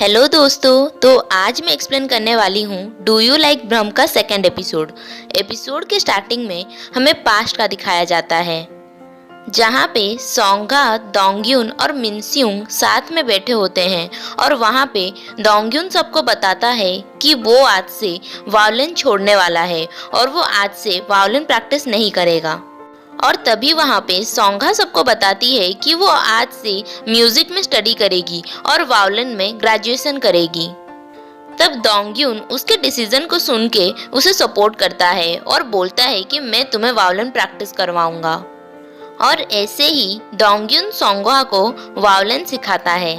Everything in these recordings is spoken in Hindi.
हेलो दोस्तों, तो आज मैं एक्सप्लेन करने वाली हूँ डू यू लाइक ब्रह्म का सेकंड एपिसोड के स्टार्टिंग में हमें पास्ट का दिखाया जाता है, जहाँ पे सोंगा, दोंगयुन और मिनस्यूंग साथ में बैठे होते हैं और वहाँ पे दोंगयुन सबको बताता है कि वो आज से वायलिन छोड़ने वाला है और वो आज से वायलिन प्रैक्टिस नहीं करेगा। और तभी वहाँ पे सोंगा सबको बताती है कि वो आज से म्यूजिक में स्टडी करेगी और वायलिन में ग्रेजुएशन करेगी। तब दोंगयुन उसके डिसीजन को सुन के उसे सपोर्ट करता है और बोलता है कि मैं तुम्हें वायलिन प्रैक्टिस करवाऊंगा। और ऐसे ही दोंगयुन सोंगा को वायलिन सिखाता है।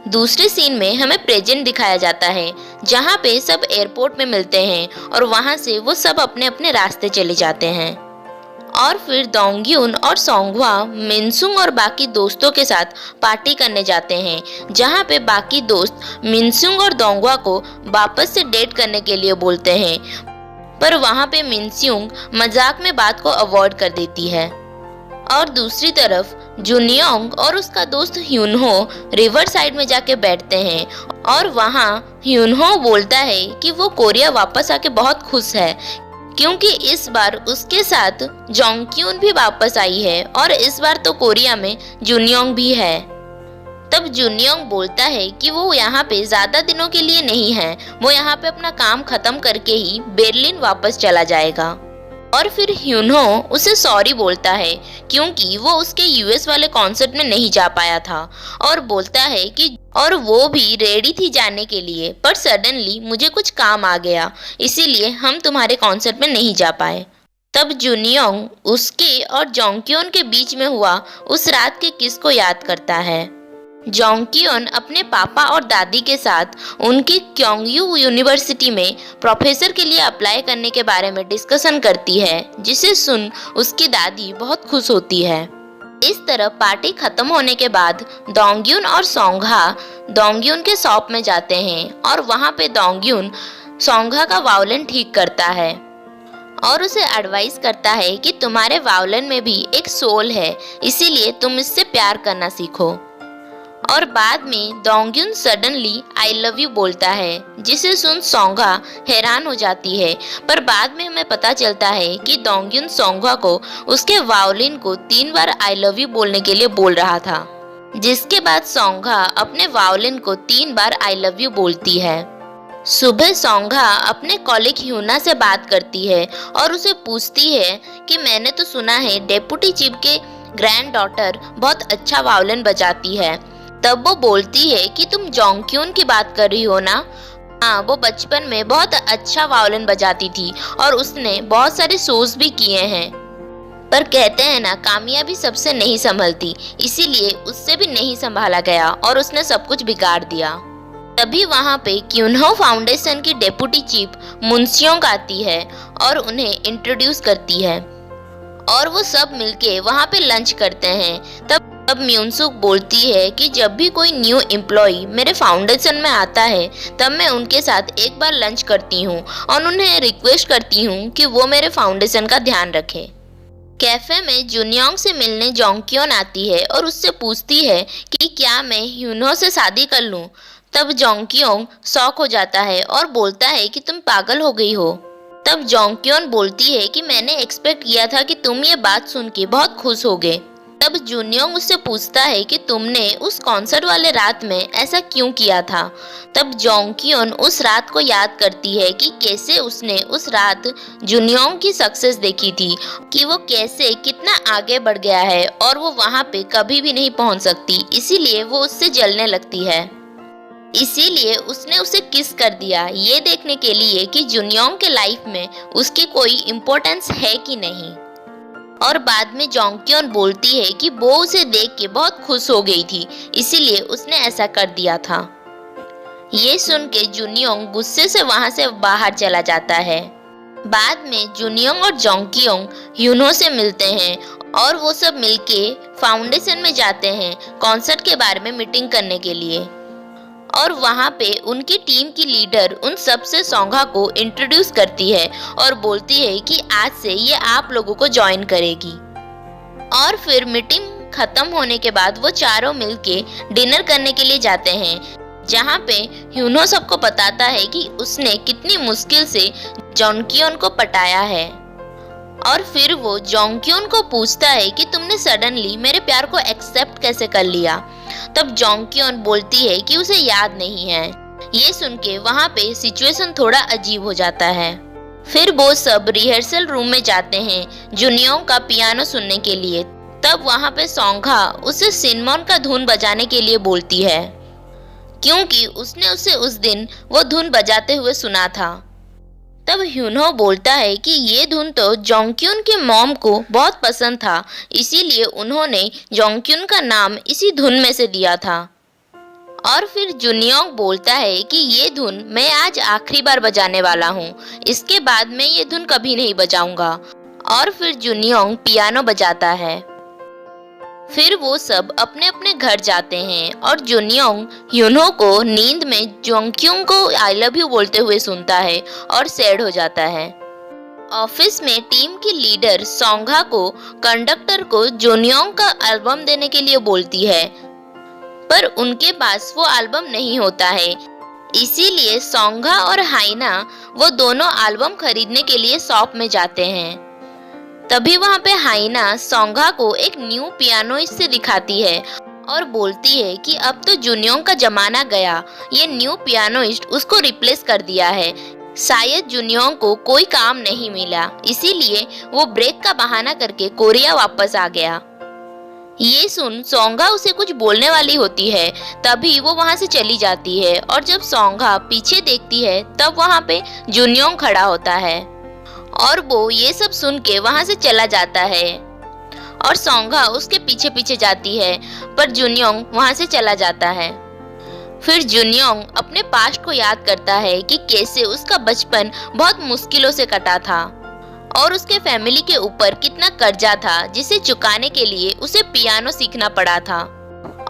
दूसरे सीन में हमें प्रेजेंट दिखाया जाता है, जहाँ पे सब एयरपोर्ट में मिलते हैं और वहाँ से वो सब अपने अपने रास्ते चले जाते हैं। और फिर दोंगयुन और सोंगवा मिनसुंग और बाकी दोस्तों के साथ पार्टी करने जाते हैं, जहाँ पे बाकी दोस्त मिनसुंग और दोंगवा को वापस से डेट करने के लिए बोलते हैं, पर वहाँ पे मिनस्यूंग मजाक में बात को अवॉइड कर देती है। और दूसरी तरफ जुनियोंग और उसका दोस्त ह्यूनहो रिवर साइड में जाके बैठते हैं और वहाँ ह्यूनहो बोलता है कि वो कोरिया वापस आके बहुत खुश है, क्योंकि इस बार उसके साथ जोंगक्यून भी वापस आई है और इस बार तो कोरिया में जुनियोंग भी है। तब जुनियोंग बोलता है कि वो यहाँ पे ज्यादा दिनों के लिए नहीं है, वो यहाँ पे अपना काम खत्म करके ही बर्लिन वापस चला जाएगा। और फिर ह्यूनहो उसे सॉरी बोलता है क्योंकि वो उसके यूएस वाले कॉन्सर्ट में नहीं जा पाया था और बोलता है कि और वो भी रेडी थी जाने के लिए, पर सडनली मुझे कुछ काम आ गया, इसीलिए हम तुम्हारे कॉन्सर्ट में नहीं जा पाए। तब जुनियोंग उसके और जोंगक्योन के बीच में हुआ उस रात के किस को याद करता है। जोंगक्योन अपने पापा और दादी के साथ उनकी क्योंगयू यूनिवर्सिटी में प्रोफेसर के लिए अप्लाई करने के बारे में डिस्कशन करती है, जिसे सुन उसकी दादी बहुत खुश होती है। इस तरह पार्टी खत्म होने के बाद दोंगयुन और सोंगा दोंगयुन के शॉप में जाते हैं और वहाँ पे दोंगयुन सोंगा का वायलिन ठीक करता है और उसे एडवाइस करता है कि तुम्हारे वायलिन में भी एक सोल है, इसीलिए तुम इससे प्यार करना सीखो। और बाद में दोंगयुन सडनली आई लव यू बोलता है, जिसे सुन सोंगा हैरान हो जाती है, पर बाद में हमें पता चलता है कि दोंगयुन सोंगा को उसके वायलिन को 3 बार आई लव यू बोलने के लिए बोल रहा था, जिसके बाद सोंगा अपने वायलिन को 3 बार आई लव यू बोलती है। सुबह सोंगा अपने कॉलीग ह्यूना से बात करती है और उसे पूछती है कि मैंने तो सुना है डेप्यूटी चीफ के ग्रैंड डॉटर बहुत अच्छा वायलिन बजाती है। तब वो बोलती है कि तुम जोंगक्यून की बात कर रही हो ना? हाँ, वो बचपन में बहुत अच्छा वायलिन बजाती थी और उसने बहुत सारे शोज भी किए हैं, पर कहते हैं ना कामयाबी सबसे नहीं संभलती, इसीलिए उससे भी नहीं संभाला गया और उसने सब कुछ बिगाड़ दिया। तभी वहाँ पे क्यूनहो फाउंडेशन की डेप्यूटी चीफ मुनस्योंग आती है और उन्हें इंट्रोड्यूस करती है और वो सब मिलके वहाँ पे लंच करते हैं। तब म्यूनसुक बोलती है कि जब भी कोई न्यू एम्प्लॉय मेरे फाउंडेशन में आता है तब मैं उनके साथ एक बार लंच करती हूँ और उन्हें रिक्वेस्ट करती हूँ कि वो मेरे फाउंडेशन का ध्यान रखें। कैफे में जुनियोंग से मिलने जोंगक्योन आती है और उससे पूछती है कि क्या मैं ह्यूनहो से शादी कर लूँ। तब जोंगक्योन शॉक हो जाता है और बोलता है कि तुम पागल हो गई हो। तब जोंगक्योन बोलती है कि मैंने एक्सपेक्ट किया था कि तुम ये बात सुन के बहुत खुश होगे। तब जुनियोंग उससे पूछता है कि तुमने उस कॉन्सर्ट वाले रात में ऐसा क्यों किया था। तब जोंगक्योन उस रात को याद करती है कि कैसे उसने उस रात जुनियोंग की सक्सेस देखी थी, कि वो कैसे कितना आगे बढ़ गया है और वो वहाँ पे कभी भी नहीं पहुँच सकती, इसीलिए वो उससे जलने लगती है। इसीलिए उसने उसे किस कर दिया, ये देखने के लिए कि जुनियोंग के लाइफ में उसकी कोई इम्पोर्टेंस है कि नहीं। और बाद में जोंगक्योन बोलती है कि वो उसे देख के बहुत खुश हो गई थी, इसीलिए उसने ऐसा कर दिया था। ये सुन के जुनियोंग गुस्से से वहां से बाहर चला जाता है। बाद में जुनियोंग और जोंगक्योन ह्यूनहो से मिलते हैं और वो सब मिलके फाउंडेशन में जाते हैं कॉन्सर्ट के बारे में मीटिंग करने के लिए। और वहाँ पे उनकी टीम की लीडर उन सब से सोंगा को इंट्रोड्यूस करती है और बोलती है कि आज से ये आप लोगों को ज्वाइन करेगी। और फिर मीटिंग खत्म होने के बाद वो चारों मिलके डिनर करने के लिए जाते हैं, जहाँ पे ह्यूनो सबको बताता है कि उसने कितनी मुश्किल से जोंगक्योन को पटाया है। और फिर वो जोंगक्योन को पूछता है कि तुमने सडनली मेरे प्यार को एक्सेप्ट कैसे कर लिया। तब जोंगक्योन बोलती है कि उसे याद नहीं है। ये सुन के वहाँ पे सिचुएशन थोड़ा अजीब हो जाता है। फिर वो सब रिहर्सल रूम में जाते हैं जुनियोंग का पियानो सुनने के लिए। तब वहाँ पे सोंघा उसे सिनमोन का धुन बजाने के लिए बोलती है, क्योंकि उसने उसे उस दिन वो धुन बजाते हुए सुना था। तब ह्यूनो बोलता है कि ये धुन तो जोंगक्योन के मॉम को बहुत पसंद था, इसीलिए उन्होंने जोंगक्योन का नाम इसी धुन में से दिया था। और फिर जुनियोंग बोलता है कि ये धुन मैं आज आखिरी बार बजाने वाला हूँ, इसके बाद मैं ये धुन कभी नहीं बजाऊंगा। और फिर जुनियोंग पियानो बजाता है। फिर वो सब अपने अपने घर जाते हैं और जुनियोंग ह्यूनो को नींद में जोंगक्योन को आई लव यू बोलते हुए सुनता है और सैड हो जाता है। ऑफिस में टीम की लीडर सोंघा को कंडक्टर को जुनियोंग का एल्बम देने के लिए बोलती है, पर उनके पास वो एल्बम नहीं होता है। इसीलिए सोंघा और हाइना वो दोनों एल्बम खरीदने के लिए शॉप में जाते हैं। तभी वहाँ पे हाइना सोंघा को एक न्यू पियानोइस्ट से दिखाती है और बोलती है कि अब तो जुनियोंग का जमाना गया, ये न्यू पियानोइस्ट उसको रिप्लेस कर दिया है। शायद जुनियोंग को कोई काम नहीं मिला, इसीलिए वो ब्रेक का बहाना करके कोरिया वापस आ गया। ये सुन सोंघा उसे कुछ बोलने वाली होती है, तभी वो वहाँ से चली जाती है। और जब सोंघा पीछे देखती है तब वहाँ पे जुनियोंग खड़ा होता है और वो ये सब सुन के वहाँ से चला जाता है। और सोंघा उसके पीछे पीछे जाती है, पर जुनियोंग वहाँ से चला जाता है। फिर जुनियोंग अपने पास्ट को याद करता है कि कैसे उसका बचपन बहुत मुश्किलों से कटा था और उसके फैमिली के ऊपर कितना कर्जा था जिसे चुकाने के लिए उसे पियानो सीखना पड़ा था।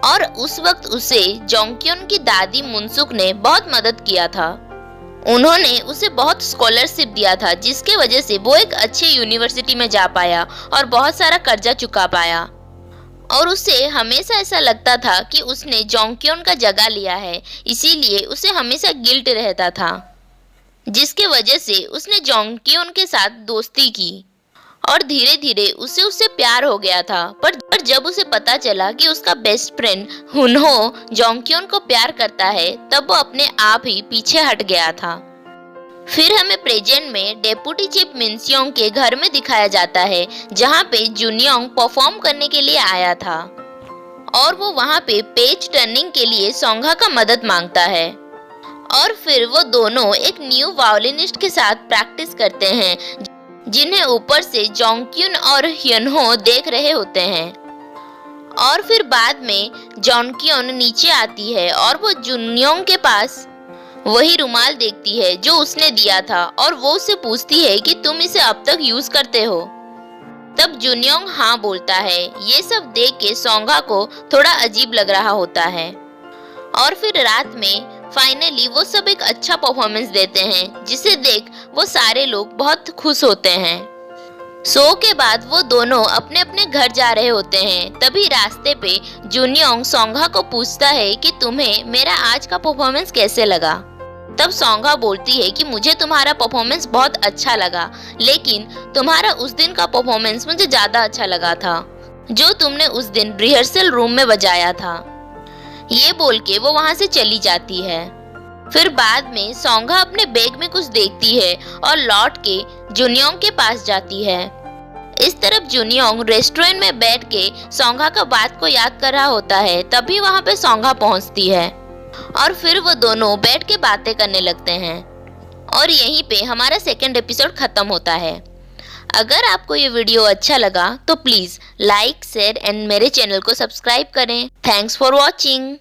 और उस वक्त उसे जोंगक्योन की दादी मुनसुक ने बहुत मदद किया था। उन्होंने उसे बहुत स्कॉलरशिप दिया था, जिसके वजह से वो एक अच्छे यूनिवर्सिटी में जा पाया और बहुत सारा कर्जा चुका पाया। और उसे हमेशा ऐसा लगता था कि उसने जोंगक्योन का जगह लिया है, इसीलिए उसे हमेशा गिल्ट रहता था, जिसके वजह से उसने जोंगक्योन के साथ दोस्ती की और धीरे धीरे उसे उससे प्यार हो गया था। पर जब उसे पता चला कि उसका बेस्ट फ्रेंड हुनहो जोंगक्योन को प्यार करता है, तब वो अपने आप ही पीछे हट गया था। फिर हमें प्रेजेंट में डेप्यूटी चीफ मिनस्योंग के घर में दिखाया जाता है, जहाँ पे जुनियोंग परफॉर्म करने के लिए आया था और वो वहाँ पे पेज टर्निंग के लिए सोंघा का मदद मांगता है। और फिर वो दोनों एक न्यू वायोलिनिस्ट के साथ प्रैक्टिस करते हैं, जिन्हें ऊपर से जोंगक्योन और ह्यूनो देख रहे होते हैं। और फिर बाद में जोंगक्योन नीचे आती है और वो जुनियोंग के पास वही रुमाल देखती है जो उसने दिया था और वो उससे पूछती है कि तुम इसे अब तक यूज करते हो। तब जुनियोंग हाँ बोलता है। ये सब देख के सोंघा को थोड़ा अजीब लग रहा होता है। और फिर रात में फाइनली वो सब एक अच्छा परफॉर्मेंस देते हैं, जिसे देख वो सारे लोग बहुत खुश होते हैं। शो के बाद वो दोनों अपने अपने घर जा रहे होते हैं। तभी रास्ते पे जुनियोंग सोंघा को पूछता है कि तुम्हें मेरा आज का परफॉर्मेंस कैसे लगा। तब सोंघा बोलती है कि मुझे तुम्हारा परफॉर्मेंस बहुत अच्छा लगा, लेकिन तुम्हारा उस दिन का परफॉर्मेंस मुझे ज्यादा अच्छा लगा था, जो तुमने उस दिन रिहर्सल रूम में बजाया था। ये बोल के वो वहाँ से चली जाती है। फिर बाद में सोंघा अपने बैग में कुछ देखती है और लौट के जुनियोंग के पास जाती है। इस तरफ जुनियोंग रेस्टोरेंट में बैठ के सोंघा का बात को याद कर रहा होता है। तभी वहाँ पे सोंघा पहुँचती है और फिर वो दोनों बैठ के बातें करने लगते हैं। और यहीं पे हमारा सेकंड एपिसोड खत्म होता है। अगर आपको ये वीडियो अच्छा लगा तो प्लीज़ लाइक, शेयर एंड मेरे चैनल को सब्सक्राइब करें। Thanks for watching.